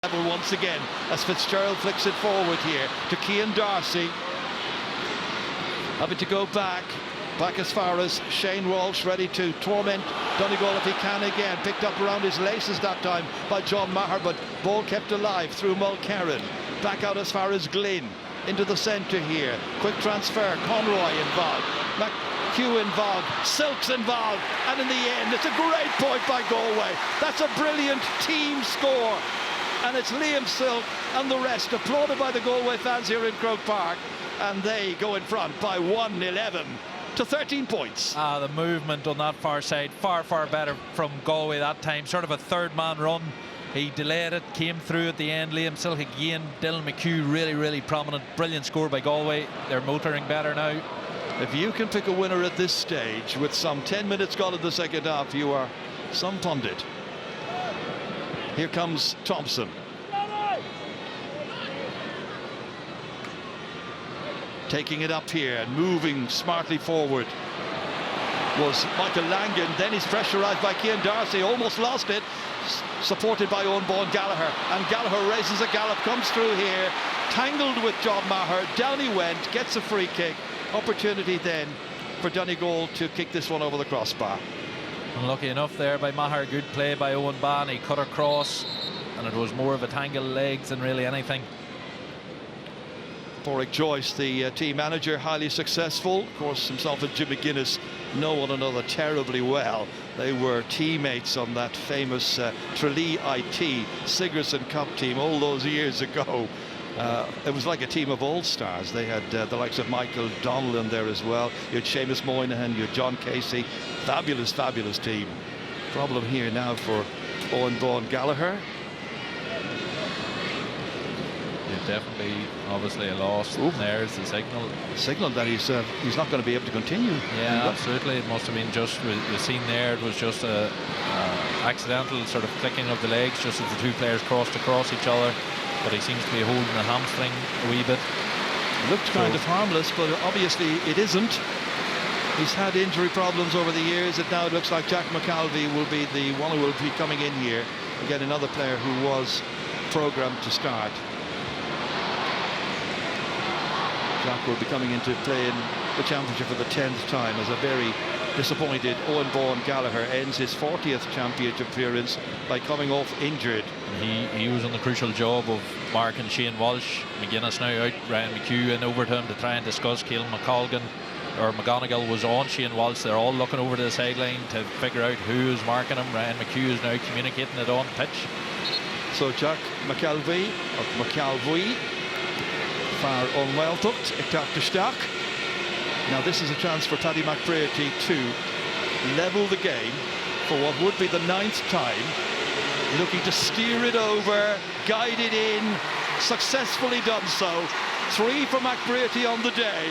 Level once again as Fitzgerald flicks it forward here to Cian Darcy. Having to go back as far as Shane Walsh, ready to torment Donegal if he can again. Picked up around his laces that time by John Maher, but ball kept alive through Mulcairn. Back out as far as Glynn, into the centre here. Quick transfer, Conroy involved, McHugh involved, Silks involved, and in the end it's a great point by Galway. That's a brilliant team score. And it's Liam Silk and the rest applauded by the Galway fans here in Croke Park, and they go in front by 11 to 13 points. The movement on that far side, far better from Galway that time. Sort of a third-man run. He delayed it, came through at the end. Liam Silk again, Dylan McHugh really prominent. Brilliant score by Galway. They're motoring better now. If you can pick a winner at this stage with some 10 minutes gone in the second half, you are some pundit. Here comes Thompson. Taking it up here and moving smartly forward was Michael Langan. Then he's pressurised by Cian Darcy, almost lost it, supported by Owen Gallagher, and Gallagher raises a gallop, comes through here, tangled with John Maher, down he went, gets a free kick. Opportunity then for Donegal to kick this one over the crossbar. Unlucky enough there by Maher. Good play by Owen Ban. He cut across, and it was more of a tangle of legs than really anything. Porrick Joyce, the team manager, highly successful. Of course, himself and Jim McGuinness know one another terribly well. They were teammates on that famous Tralee IT Sigerson Cup team all those years ago. It was like a team of all-stars. They had the likes of Michael Donnell in there as well. You had Seamus Moynihan, you had John Casey. Fabulous team. Problem here now for Owen Gallagher. Definitely, obviously a loss. There's the signal. Signal that he's not going to be able to continue. Yeah, absolutely. It must have been just, we've seen there, it was just a accidental sort of clicking of the legs just as the two players crossed across each other. But he seems to be holding the hamstring a wee bit. Looked kind of harmless, but obviously it isn't. He's had injury problems over the years. It now looks like Jack McAlvey will be the one who will be coming in here. Again, another player who was programmed to start. Jack will be coming into play in the championship for the 10th time as a very disappointed Owen Gallagher ends his 40th championship appearance by coming off injured. And he was on the crucial job of marking Shane Walsh. McGuinness now out, Ryan McHugh in over to him to try and discuss. Keelan McGonigal was on Shane Walsh. They're all looking over to the sideline to figure out who is marking him. Ryan McHugh is now communicating it on pitch. So Jack McAlvey of McAlvey, far unwell tucked, to Stark. Now this is a chance for Paddy McBrearty to level the game for what would be the 9th time. Looking to steer it over, guide it in, successfully done so. 3 for McBrearty on the day.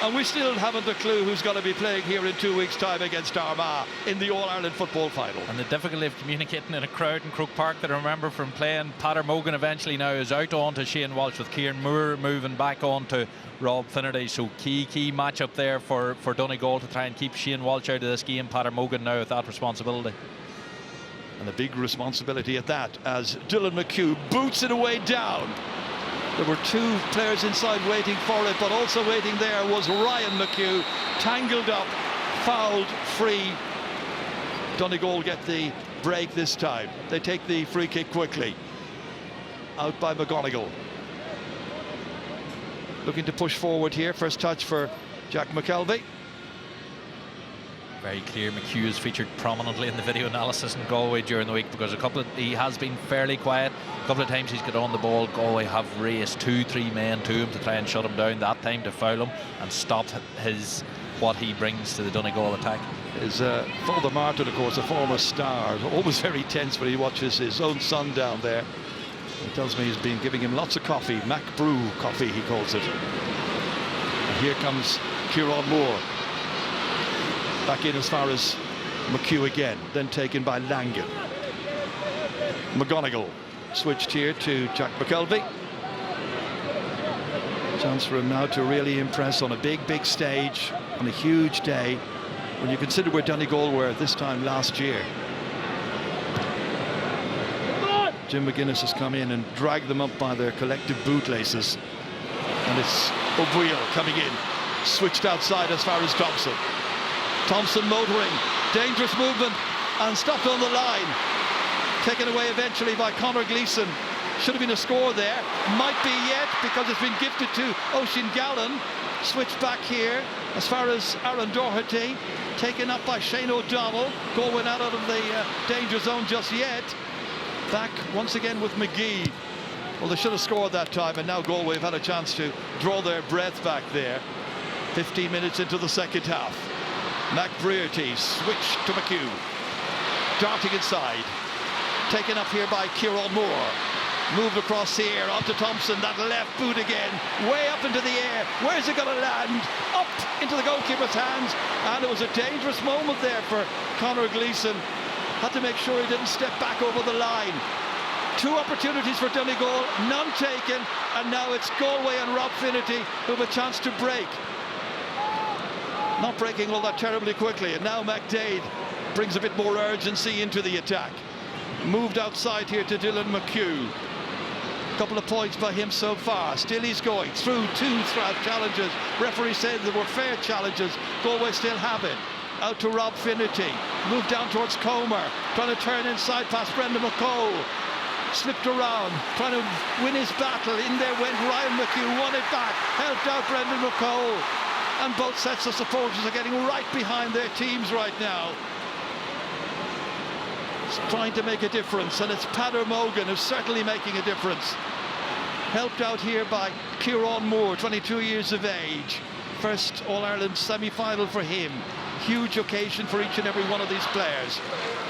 And we still haven't a clue who's going to be playing here in 2 weeks' time against Armagh in the All-Ireland football final. And the difficulty of communicating in a crowd in Croke Park that I remember from playing. Pater Mogan eventually now is out on to Shane Walsh, with Kieran Moore moving back on to Rob Finnerty. So key match-up there for Donegal to try and keep Shane Walsh out of this game. Pater Mogan now with that responsibility. And a big responsibility at that, as Dylan McHugh boots it away down. There were 2 players inside waiting for it, but also waiting there was Ryan McHugh, tangled up, fouled, free. Donegal get the break this time. They take the free kick quickly. Out by McGonigal. Looking to push forward here. First touch for Jack McAlvey. Very clear, McHugh is featured prominently in the video analysis in Galway during the week, because he has been fairly quiet. A couple of times he's got on the ball. Galway have raced 2-3 men to him to try and shut him down, that time to foul him and stop what he brings to the Donegal attack. His father Martin, of course, a former star, always very tense when he watches his own son down there. He tells me he's been giving him lots of coffee, Mac Brew coffee he calls it. And here comes Kieran Moore. Back in as far as McHugh again, then taken by Langan. McGonigal switched here to Jack McAlvey. Chance for him now to really impress on a big stage, on a huge day, when you consider where Donegal were this time last year. Jim McGuinness has come in and dragged them up by their collective bootlaces. And it's O'Brien coming in, switched outside as far as Thompson. Thompson motoring, dangerous movement, and stopped on the line. Taken away eventually by Conor Gleeson. Should have been a score there. Might be yet, because it's been gifted to Oisín Gallen. Switched back here as far as Aaron Doherty. Taken up by Shane O'Donnell. Galway not out of the danger zone just yet. Back once again with McGee. Well, they should have scored that time, and now Galway have had a chance to draw their breath back there. 15 minutes into the second half. McBrearty switch to McHugh. Darting inside. Taken up here by Kieran Moore. Moved across here onto Thompson. That left boot again, way up into the air. Where's it going to land? Up into the goalkeeper's hands. And it was a dangerous moment there for Conor Gleeson. Had to make sure he didn't step back over the line. 2 opportunities for Donegal, none taken. And now it's Galway and Rob Finnerty who have a chance to break. Not breaking all that terribly quickly. And now McDade brings a bit more urgency into the attack. Moved outside here to Dylan McHugh. Couple of points by him so far. Still he's going through 2 challenges. Referee said there were fair challenges. Galway still have it. Out to Rob Finnerty. Moved down towards Comer. Trying to turn inside past Brendan McCole. Slipped around. Trying to win his battle. In there went Ryan McHugh. Won it back. Helped out Brendan McCole. And both sets of supporters are getting right behind their teams right now. Trying to make a difference, and it's Peadar Mogan who's certainly making a difference. Helped out here by Kieran Moore, 22 years of age. First All-Ireland semi-final for him. Huge occasion for each and every one of these players.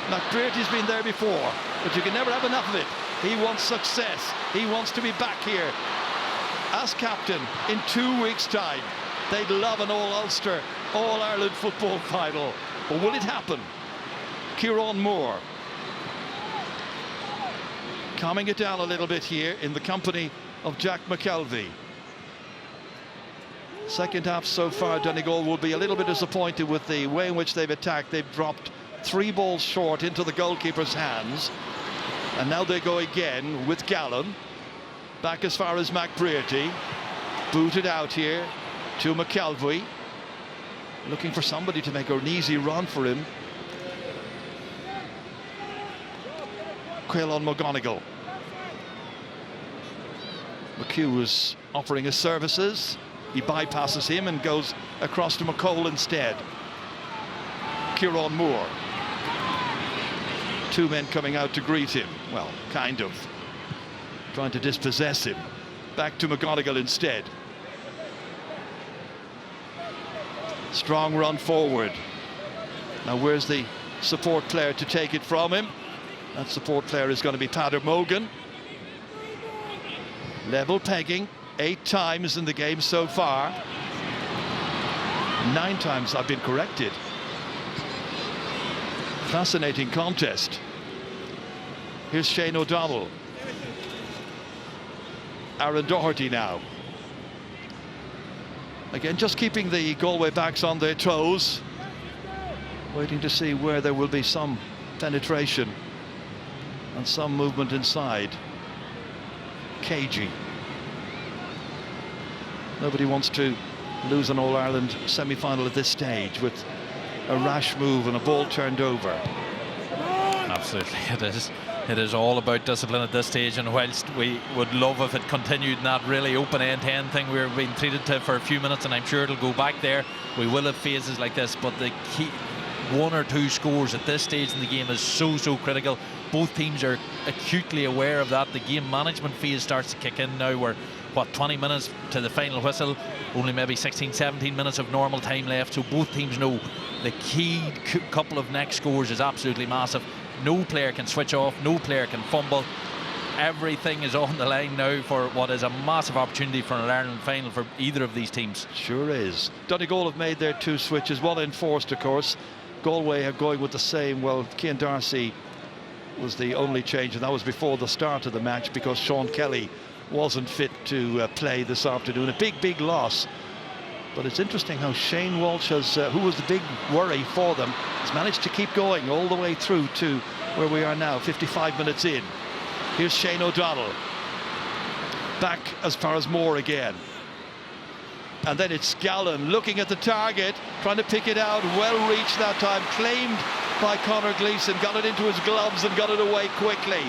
McBrearty's been there before, but you can never have enough of it. He wants success. He wants to be back here as captain in 2 weeks' time. They'd love an All-Ulster, All-Ireland football final. But will it happen? Kieran Moore calming it down a little bit here in the company of Jack McKelvey. Second half so far, Donegal will be a little bit disappointed with the way in which they've attacked. They've dropped 3 balls short into the goalkeeper's hands, and now they go again with Gallen back as far as McBrearty. Booted out here to McKelvey, looking for somebody to make an easy run for him. Caolan McGonigal. McHugh was offering his services. He bypasses him and goes across to McCole instead. Kieran Moore. 2 men coming out to greet him. Well, kind of. Trying to dispossess him. Back to McGonigal instead. Strong run forward. Now where's the support player to take it from him? That support player is going to be Peadar Mogan. Level pegging 8 times in the game so far. 9 times I've been corrected. Fascinating contest. Here's Shane O'Donnell. Aaron Doherty now. Again, just keeping the Galway backs on their toes. Waiting to see where there will be some penetration and some movement inside. Cagey. Nobody wants to lose an All-Ireland semi-final at this stage with a rash move and a ball turned over. Absolutely, it is. It is all about discipline at this stage, and whilst we would love if it continued in that really open end-to-end thing we were being treated to for a few minutes, and I'm sure it'll go back there, we will have phases like this, but the key 1 or 2 scores at this stage in the game is so critical. Both teams are acutely aware of that. The game management phase starts to kick in now. We're, what, 20 minutes to the final whistle, only maybe 16-17 minutes of normal time left, so both teams know the key couple of next scores is absolutely massive. No player can switch off, no player can fumble. Everything is on the line now for what is a massive opportunity for an Ireland final for either of these teams. Sure is. Donegal have made their 2 switches, 1 enforced of course. Galway are going with the same. Well, Cian Darcy was the only change, and that was before the start of the match because Sean Kelly wasn't fit to play this afternoon. A big loss. But it's interesting how Shane Walsh has, who was the big worry for them, has managed to keep going all the way through to where we are now, 55 minutes in. Here's Shane O'Donnell. Back as far as Moore again. And then it's Gallen looking at the target, trying to pick it out. Well reached that time, claimed by Conor Gleeson, got it into his gloves and got it away quickly.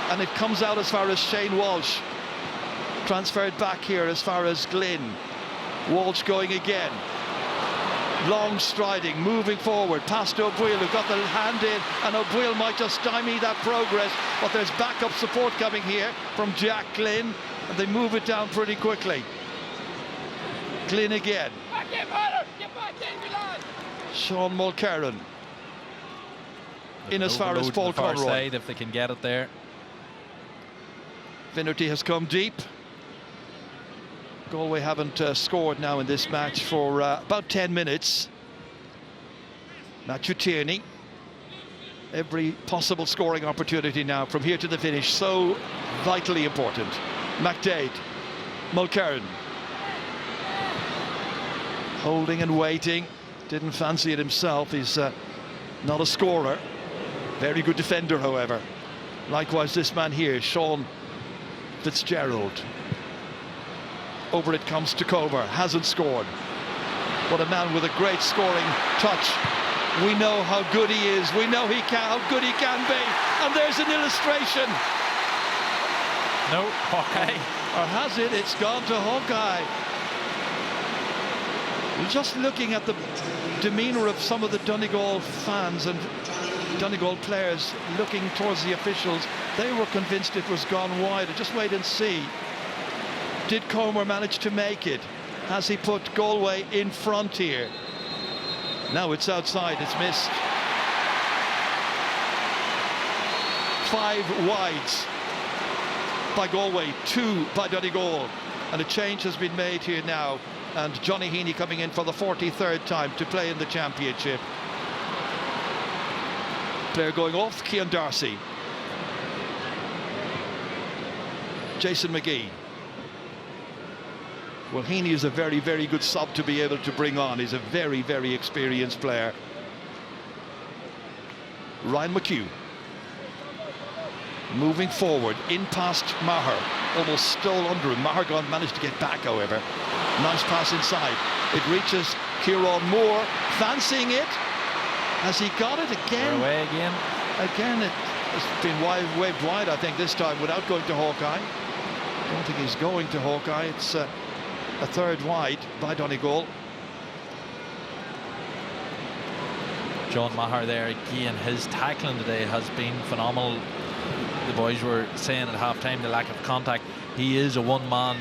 And it comes out as far as Shane Walsh. Transferred back here as far as Glynn. Walsh going again. Long striding, moving forward, past O'Bwiel, who got the hand in, and O'Bwiel might just stymie that progress, but there's backup support coming here from Jack Glynn, and they move it down pretty quickly. Glynn again. Sean Mulcairn in as far as Paul Conroy. Side if they can get it there. Finnerty has come deep. Galway haven't scored now in this match for about 10 minutes. Matthew Tierney. Every possible scoring opportunity now from here to the finish, so vitally important. McDade, Mulcairn. Holding and waiting. Didn't fancy it himself. He's not a scorer. Very good defender, however. Likewise, this man here, Sean Fitzgerald. Over it comes to Comer. Hasn't scored. But a man with a great scoring touch. We know how good he is. We know how good he can be. And there's an illustration. No, Hawkeye. Or has it? It's gone to Hawkeye. Just looking at the demeanour of some of the Donegal fans and Donegal players looking towards the officials, they were convinced it was gone wide. Just wait and see. Did Comer manage to make it? Has he put Galway in front here? Now it's outside, it's missed. 5 wides by Galway, 2 by Donegal. And a change has been made here now. And Johnny Heaney coming in for the 43rd time to play in the championship. Player going off, Cian Darcy. Jason McGee. Well, Heaney is a very, very good sub to be able to bring on. He's a very, very experienced player. Ryan McHugh. Moving forward, in past Maher. Almost stole under him. Maher managed to get back, however. Nice pass inside. It reaches Kieran Moore, fancying it. Has he got it again? We're away again. Again, it's been waved wide, I think, this time without going to Hawkeye. I don't think he's going to Hawkeye. It's a 3rd wide by Donegal. John Maher there again. His tackling today has been phenomenal. The boys were saying at half-time the lack of contact. He is a one-man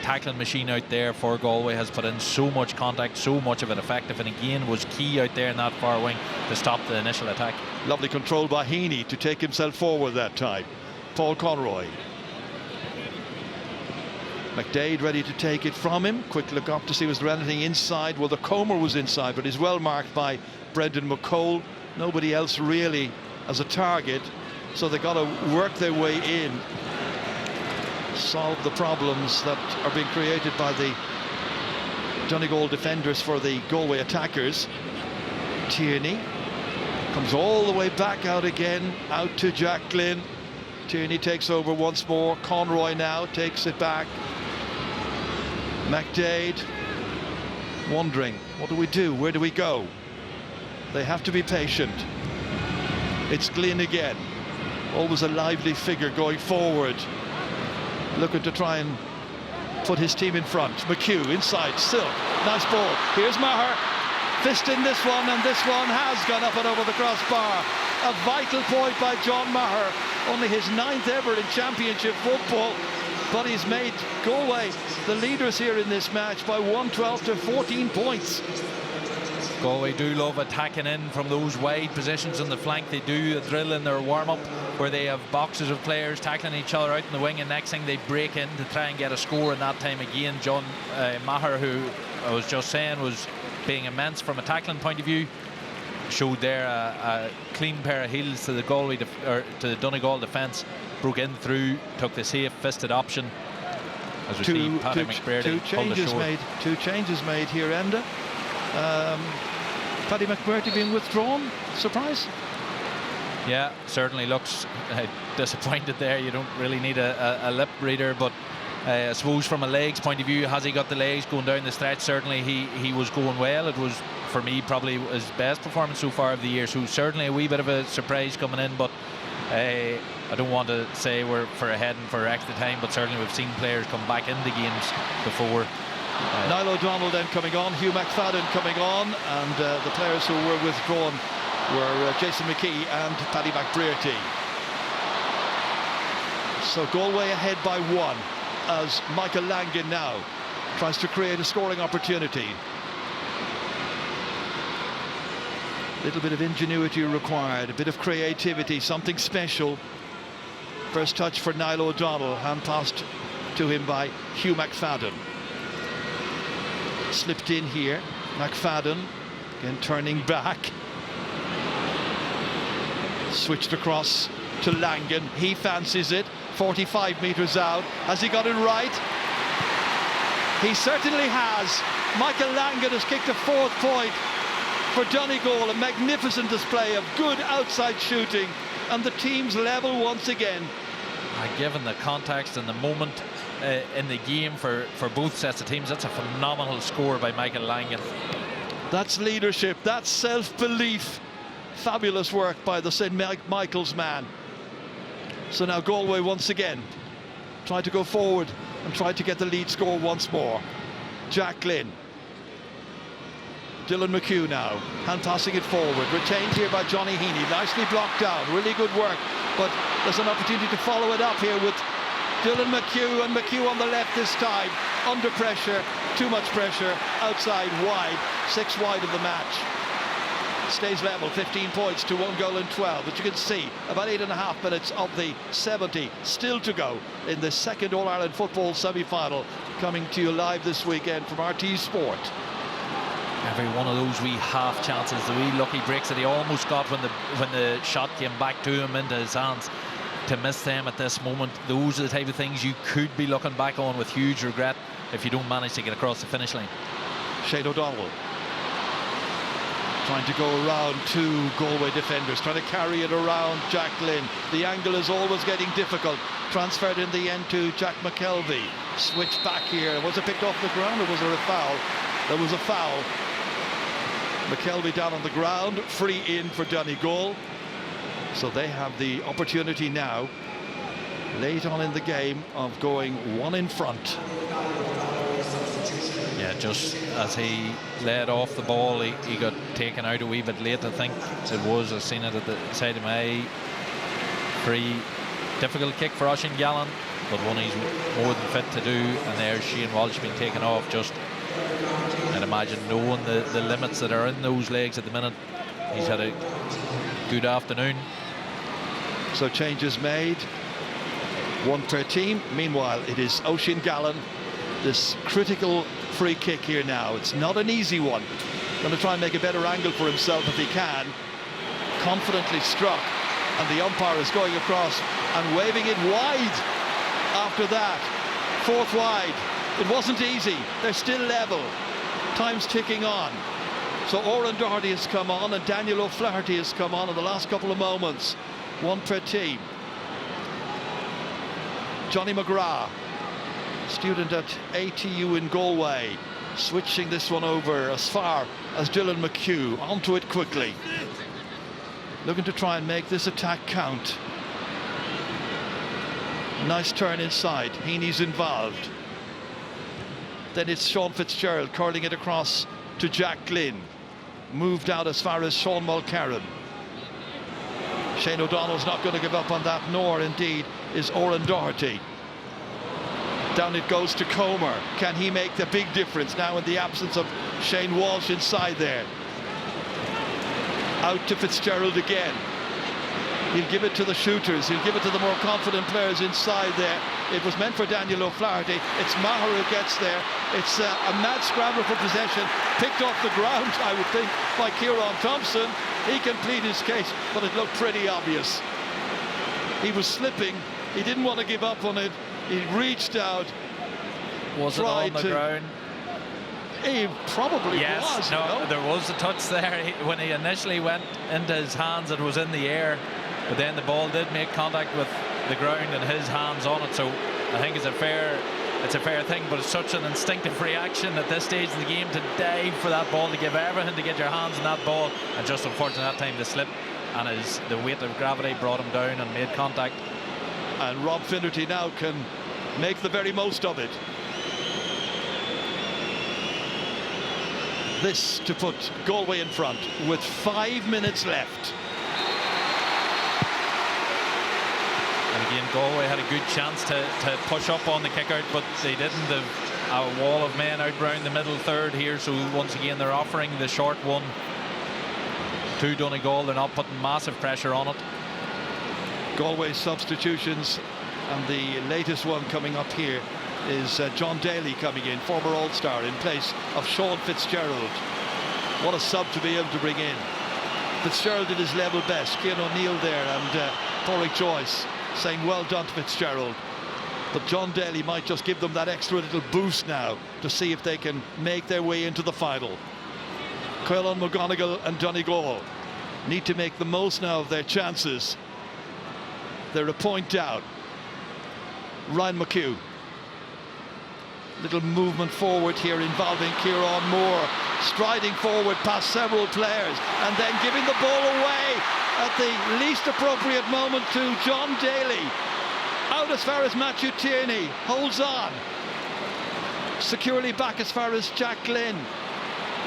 tackling machine out there for Galway. Has put in so much contact, so much of it effective, and again was key out there in that far wing to stop the initial attack. Lovely control by Heaney to take himself forward that time. Paul Conroy. McDade ready to take it from him. Quick look up to see was there anything inside. Well, the Comer was inside, but he's well marked by Brendan McCole. Nobody else really as a target, so they got to work their way in, solve the problems that are being created by the Donegal defenders for the Galway attackers. Tierney comes all the way back out again, out to Jack Glynn. Tierney takes over once more. Conroy now takes it back. McDade wondering, what do we do? Where do we go? They have to be patient. It's Glynn again. Always a lively figure going forward, looking to try and put his team in front. McHugh inside, Silk, nice ball. Here's Maher, fist in this one, and this one has gone up and over the crossbar. A vital point by John Maher, only his 9th ever in championship football, but he's made Galway the leaders here in this match by 112 to 14 points. Galway do love attacking in from those wide positions on the flank. They do a drill in their warm-up where they have boxes of players tackling each other out in the wing, and next thing they break in to try and get a score. And that time again, John Maher, who I was just saying was being immense from a tackling point of view, showed there a clean pair of heels to the Galway to the Donegal defence, broke in through, took the safe fisted option. As we see Paddy McBurney pull the short. Two changes made here, Enda. Paddy McBurney being withdrawn. Surprise? Yeah, certainly looks disappointed there. You don't really need a lip reader, but I suppose from a legs point of view, has he got the legs going down the stretch? Certainly he was going well. It was, for me, probably his best performance so far of the year, so certainly a wee bit of a surprise coming in, but I don't want to say we're for ahead and for extra time, but certainly we've seen players come back into games before. Niall O'Donnell then coming on, Hugh McFadden coming on, and the players who were withdrawn were Jason McKee and Paddy McBrearty. So Galway ahead by 1 as Michael Langan now tries to create a scoring opportunity. A little bit of ingenuity required, a bit of creativity, something special. First touch for Niall O'Donnell, hand passed to him by Hugh McFadden. Slipped in here, McFadden again turning back. Switched across to Langan, he fancies it, 45 metres out. Has he got it right? He certainly has. Michael Langan has kicked a 4th point for Donegal, a magnificent display of good outside shooting, and the team's level once again. Given the context and the moment in the game for both sets of teams, that's a phenomenal score by Michael Langan. That's leadership, that's self-belief. Fabulous work by the St. Michael's man. So now Galway once again try to go forward and try to get the lead score once more. Jack Glynn. Dylan McHugh now, hand passing it forward, retained here by Johnny Heaney, nicely blocked down, really good work, but there's an opportunity to follow it up here with Dylan McHugh, and McHugh on the left this time, under pressure, too much pressure, outside wide, 6 wide of the match. Stays level, 15 points to 1 goal and 12, but you can see about 8.5 minutes of the 70 still to go in the second All-Ireland football semi-final, coming to you live this weekend from RTE Sport. Every one of those wee half chances, the wee lucky breaks that he almost got when the shot came back to him into his hands, to miss them at this moment, those are the type of things you could be looking back on with huge regret if you don't manage to get across the finish line. Shane O'Donnell trying to go around 2 Galway defenders, trying to carry it around Jack Glynn. The angle is always getting difficult. Transferred in the end to Jack McKelvey. Switch back here. Was it picked off the ground, or was there a foul? There was a foul. McKelvey down on the ground, free in for Donegal. So they have the opportunity now, late on in the game, of going 1 in front. Yeah, just as he led off the ball, he got taken out a wee bit late, I think it was. I've seen it at the side of my eye. Free, difficult kick for Oisín Gallen, but one he's more than fit to do. And there's Shane Walsh being taken off. Just, I'd imagine, knowing the limits that are in those legs at the minute, he's had a good afternoon. So changes made, 1 per team. Meanwhile, it is Oisín Gallen. This critical free kick here now. It's not an easy one. Going to try and make a better angle for himself if he can. Confidently struck, and the umpire is going across and waving it wide after that. 4th wide. It wasn't easy. They're still level. Time's ticking on. So Oran Doherty has come on and Daniel O'Flaherty has come on in the last couple of moments. 1 per team. Johnny McGrath, student at ATU in Galway, switching this one over as far as Dylan McHugh. Onto it quickly. Looking to try and make this attack count. Nice turn inside. Heaney's involved. Then it's Sean Fitzgerald curling it across to Jack Glynn. Moved out as far as Sean Mulcairn. Shane O'Donnell's not going to give up on that, nor indeed is Oran Doherty. Down it goes to Comer. Can he make the big difference now in the absence of Shane Walsh inside there? Out to Fitzgerald again. He'll give it to the shooters. He'll give it to the more confident players inside there. It was meant for Daniel O'Flaherty. It's Maher who gets there. It's a mad scramble for possession. Picked off the ground, I would think, by Kieran Thompson. He can plead his case, but it looked pretty obvious. He was slipping. He didn't want to give up on it. He reached out. Was it on the ground? He probably yes, was. No, you know? there was a touch there. When he initially went into his hands, it was in the air. but then the ball did make contact with the ground and his hands on it, so I think it's a fair thing, but it's such an instinctive reaction at this stage of the game to dive for that ball, to give everything to get your hands on that ball, and just unfortunately that time the slip and the weight of gravity brought him down and made contact. And Rob Finnerty now can make the very most of it. This to put Galway in front with 5 minutes left. And again, Galway had a good chance to push up on the kick out, but they didn't. Have a wall of men out round the middle third here, so once again they're offering the short one to Donegal. They're not putting massive pressure on it. Galway substitutions, and the latest one coming up here is John Daly coming in, former All-Star, in place of Sean Fitzgerald. What a sub to be able to bring in. Fitzgerald did his level best. Cian O'Neill there, and Pádraig Joyce saying well done to Fitzgerald. But John Daly might just give them that extra little boost now to see if they can make their way into the final. Caolan McGonigal and Donegal need to make the most now of their chances. They're a point down. Ryan McHugh. Little movement forward here involving Kieran Moore, striding forward past several players and then giving the ball away at the least appropriate moment to John Daly. Out as far as Matthew Tierney, holds on. Securely back as far as Jack Glynn.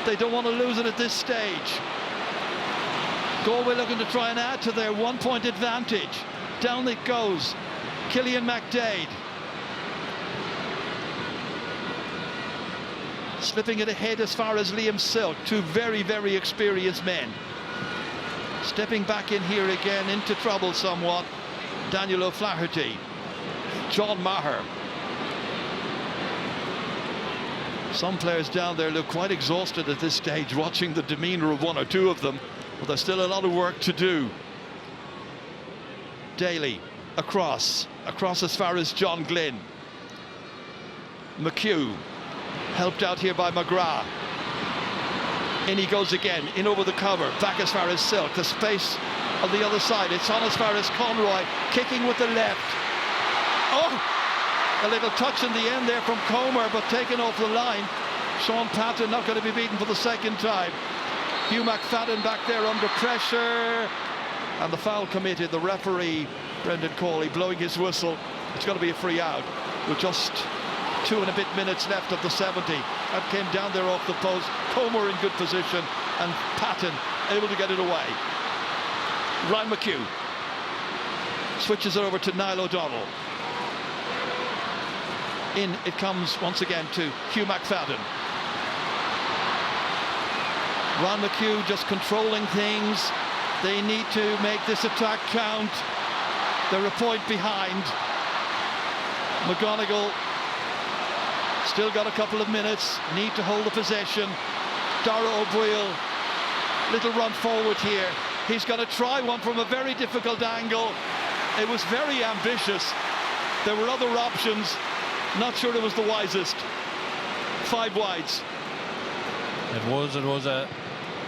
They don't want to lose it at this stage. Galway looking to try and add to their 1 point advantage. Down it goes. Killian McDade. Slipping it ahead as far as Liam Silk. Two very, very experienced men. Stepping back in here again, into trouble somewhat. Daniel O'Flaherty. John Maher. Some players down there look quite exhausted at this stage, watching the demeanour of one or two of them. But there's still a lot of work to do. Daly across as far as John Glynn. McHugh helped out here by McGrath. In he goes again, in over the cover, back as far as Silk. The space on the other side, it's on as far as Conroy, kicking with the left. Oh, a little touch in the end there from Comer, but taken off the line. Sean Patton not going to be beaten for the second time. Hugh McFadden back there under pressure, and the foul committed. The referee, Brendan Cawley, blowing his whistle. It's going to be a free out with just 2 and a bit minutes left of the 70. That came down there off the post. Comer in good position, and Patton able to get it away. Ryan McHugh switches it over to Niall O'Donnell. In it comes once again to Hugh McFadden. Ron McHugh just controlling things. They need to make this attack count. They're a point behind. McGonigal still got a couple of minutes. Need to hold the possession. Dara O'Boyle, little run forward here. He's going to try one from a very difficult angle. It was very ambitious. There were other options. Not sure it was the wisest. 5 wides. It was a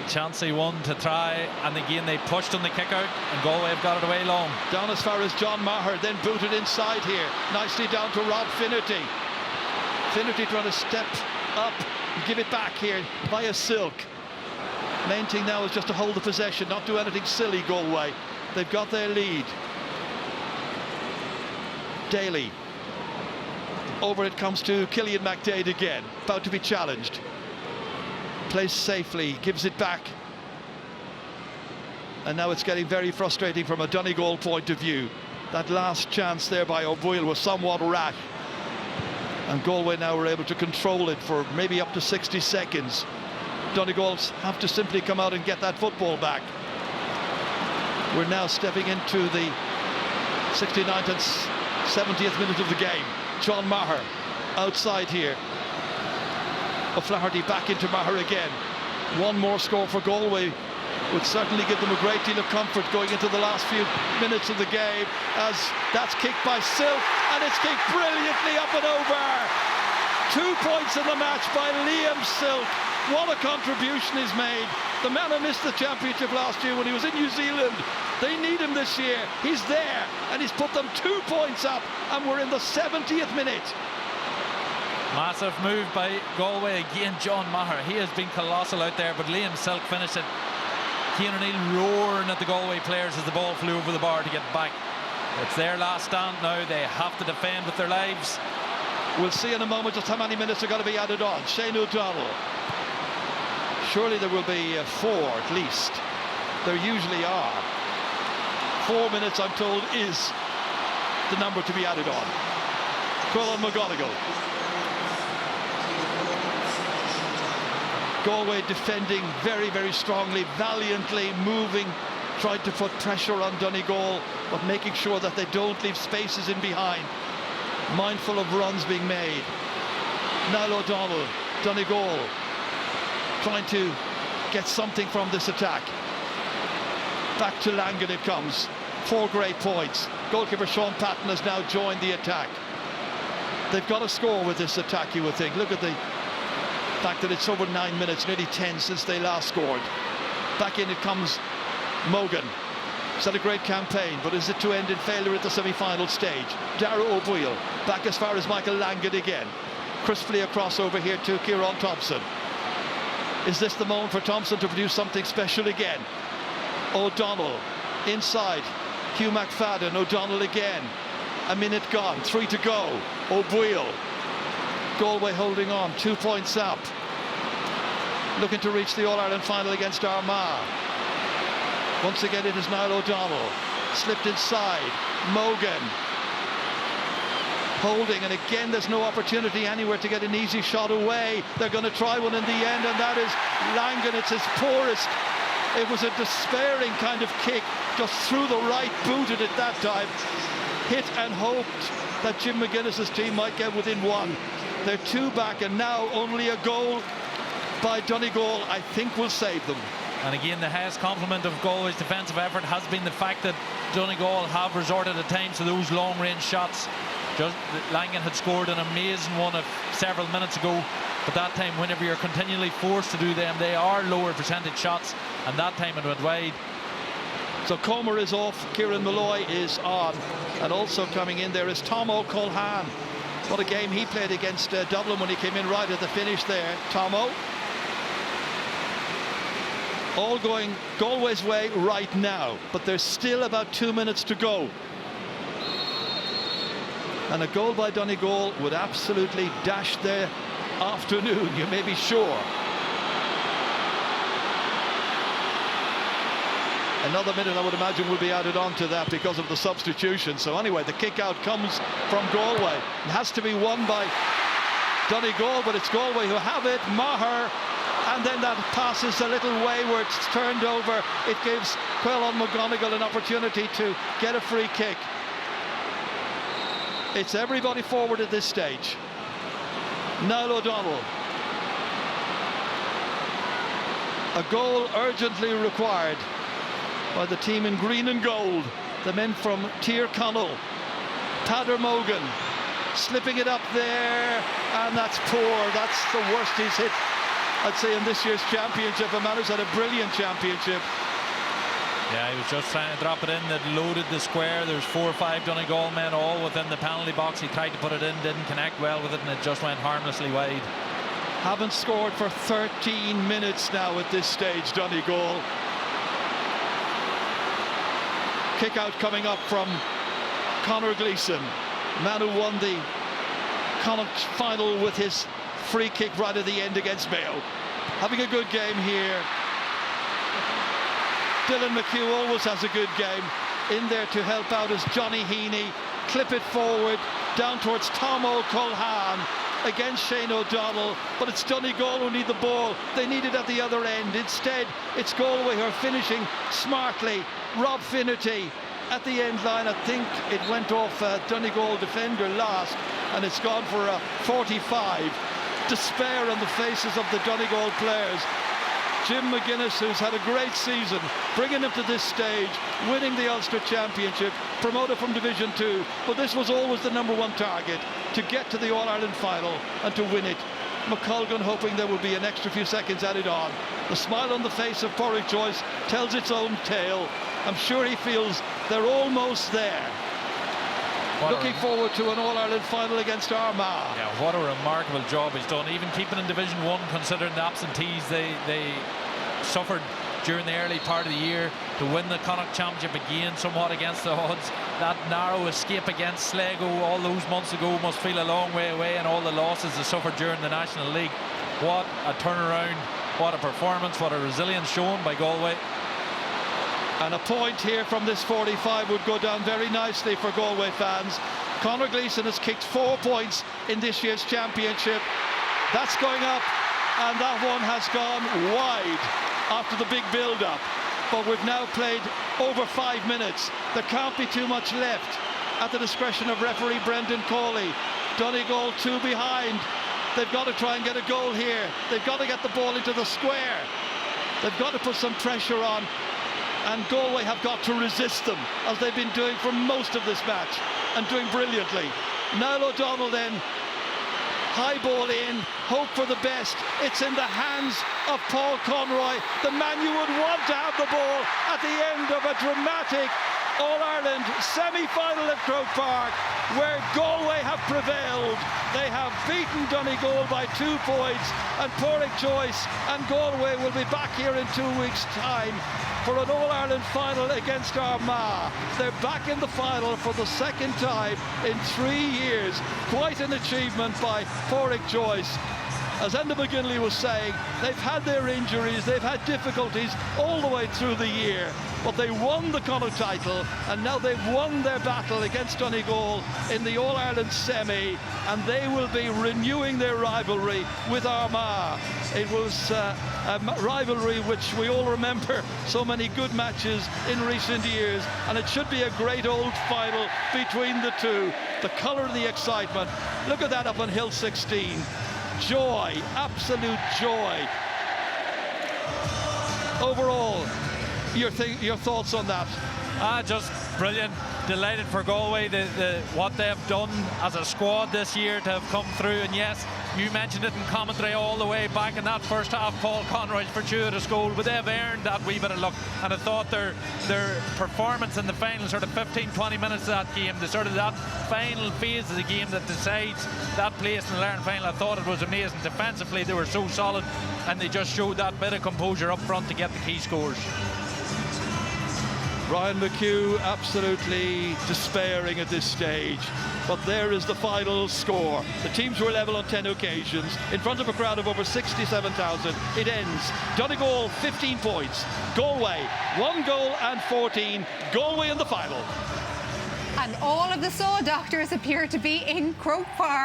chancy one to try, and again they pushed on the kick out, and Galway have got it away long. Down as far as John Maher, then booted inside here. Nicely down to Rob Finnerty. Finnerty trying to step up and give it back here via Silk. Main thing now is just to hold the possession, not do anything silly, Galway. They've got their lead. Daly. Over it comes to Killian McDade again, about to be challenged. Plays safely, gives it back. And now it's getting very frustrating from a Donegal point of view. That last chance there by O'Boyle was somewhat rash. And Galway now were able to control it for maybe up to 60 seconds. Donegals have to simply come out and get that football back. We're now stepping into the 69th and 70th minute of the game. John Maher outside here. O'Flaherty back into Maher again. One more score for Galway would certainly give them a great deal of comfort going into the last few minutes of the game, as that's kicked by Silk, and it's kicked brilliantly up and over. 2 points in the match by Liam Silk. What a contribution he's made. The man who missed the championship last year when he was in New Zealand They need him this year. He's there, and he's put them 2 points up, and we're in the 70th minute. Massive move by Galway again. John Maher, he has been colossal out there, but Liam Silk finished it. Cian O'Neill roaring at the Galway players as the ball flew over the bar to get back. It's their last stand now. They have to defend with their lives. We'll see in a moment just how many minutes are going to be added on. Shane O'Donnell. Surely there will be 4 at least. There usually are. 4 minutes, I'm told, is the number to be added on. Colin McGonigal. Galway defending very, very strongly, valiantly moving, tried to put pressure on Donegal, but making sure that they don't leave spaces in behind. Mindful of runs being made. Niall O'Donnell, Donegal, trying to get something from this attack. Back to Langan it comes. 4 great points. Goalkeeper Sean Patton has now joined the attack. They've got to score with this attack, you would think. Look at the fact that it's over 9 minutes, nearly 10 since they last scored. Back in it comes Mogan. It's had a great campaign, but is it to end in failure at the semi-final stage? Darragh O'Boyle back as far as Michael Langan again. Crisply across over here to Kieran Thompson. Is this the moment for Thompson to produce something special again? O'Donnell inside. Hugh McFadden. O'Donnell again. A minute gone. 3 to go. O'Boyle. Galway holding on. 2 points up. Looking to reach the All-Ireland final against Armagh. Once again it is Niall O'Donnell. Slipped inside. Mogan. Holding, and again there's no opportunity anywhere to get an easy shot away. They're going to try one in the end, and that is Langan. It's his poorest. It was a despairing kind of kick, just through the right, booted it that time. Hit and hoped that Jim McGuinness's team might get within 1. They're 2 back, and now only a goal by Donegal, I think, will save them. And again, the highest compliment of Galway's defensive effort has been the fact that Donegal have resorted at times to those long-range shots. Just Langan had scored an amazing one several minutes ago, but that time, whenever you're continually forced to do them, they are lower percentage shots, and that time it went wide. So Comer is off, Kieran Malloy is on, and also coming in there is Tom O'Culhan. What a game he played against Dublin when he came in right at the finish there. Tomo. All going Galway's way right now, but there's still about 2 minutes to go. And a goal by Donegal would absolutely dash their afternoon, you may be sure. Another minute, I would imagine, will be added on to that because of the substitution. So anyway, the kick out comes from Galway. It has to be won by Donegal, but it's Galway who have it. Maher, and then that pass is a little wayward. It's turned over. It gives Caolan McGonigal an opportunity to get a free kick. It's everybody forward at this stage. Niall O'Donnell. A goal urgently required by the team in green and gold. The men from Tyrconnell. Tadhg Mogan slipping it up there, and that's poor. That's the worst he's hit, I'd say, in this year's championship. A man who's had a brilliant championship. Yeah, he was just trying to drop it in. That loaded the square. There's 4 or 5 Donegal men all within the penalty box. He tried to put it in, didn't connect well with it, and it just went harmlessly wide. Haven't scored for 13 minutes now at this stage, Donegal. Kick out coming up from Conor Gleeson, man who won the Connacht final with his free kick right at the end against Mayo. Having a good game here. Dylan McHugh always has a good game. In there to help out is Johnny Heaney. Clip it forward down towards Tom O'Culhan against Shane O'Donnell, but it's Donegal who need the ball. They need it at the other end. Instead, it's Galway who are finishing smartly. Rob Finnerty at the end line. I think it went off a Donegal defender last, and it's gone for a 45. Despair on the faces of the Donegal players. Jim McGuinness, who's had a great season, bringing them to this stage, winning the Ulster Championship, promoted from Division 2, but this was always the #1 target, to get to the All-Ireland final and to win it. McColgan hoping there will be an extra few seconds added on. The smile on the face of Porrick Joyce tells its own tale. I'm sure he feels they're almost there. Looking forward to an All-Ireland final against Armagh. Yeah, what a remarkable job he's done, even keeping in Division 1, considering the absentees they suffered during the early part of the year, to win the Connacht Championship again somewhat against the odds. That narrow escape against Sligo all those months ago must feel a long way away, and all the losses they suffered during the National League. What a turnaround, what a performance, what a resilience shown by Galway. And a point here from this 45 would go down very nicely for Galway fans. Conor Gleeson has kicked 4 points in this year's championship. That's going up, and that one has gone wide after the big build-up. But we've now played over 5 minutes. There can't be too much left. At the discretion of referee Brendan Cawley. Donegal 2 behind. They've got to try and get a goal here. They've got to get the ball into the square. They've got to put some pressure on. And Galway have got to resist them, as they've been doing for most of this match, and doing brilliantly. Niall O'Donnell then, high ball in, hope for the best. It's in the hands of Paul Conroy, the man you would want to have the ball at the end of a dramatic All-Ireland semi-final at Croke Park, where Galway have prevailed. They have beaten Donegal by 2 points, and Pádraig Joyce and Galway will be back here in 2 weeks' time for an All-Ireland final against Armagh. They're back in the final for the second time in 3 years. Quite an achievement by Pádraig Joyce. As Enda McGinley was saying, they've had their injuries, they've had difficulties all the way through the year, but they won the Connacht title, and now they've won their battle against Donegal in the All-Ireland semi, and they will be renewing their rivalry with Armagh. It was a rivalry which we all remember, so many good matches in recent years, and it should be a great old final between the two. The colour and the excitement. Look at that up on Hill 16. Joy, absolute joy. Overall, your thoughts on that? Just brilliant. Delighted for Galway, what they've done as a squad this year to have come through. And yes, you mentioned it in commentary all the way back in that first half, Paul Conroy's fortuitous goal, but they've earned that wee bit of luck. And I thought their performance in the final sort of 15-20 minutes of that game, the sort of that final phase of the game that decides that place in the Ireland final, I thought it was amazing. Defensively they were so solid, and they just showed that bit of composure up front to get the key scores. Ryan McHugh absolutely despairing at this stage, but there is the final score. The teams were level on 10 occasions in front of a crowd of over 67,000. It ends Donegal 15 points, Galway 1 goal and 14. Galway in the final. And all of the Saw Doctors appear to be in Croke Park.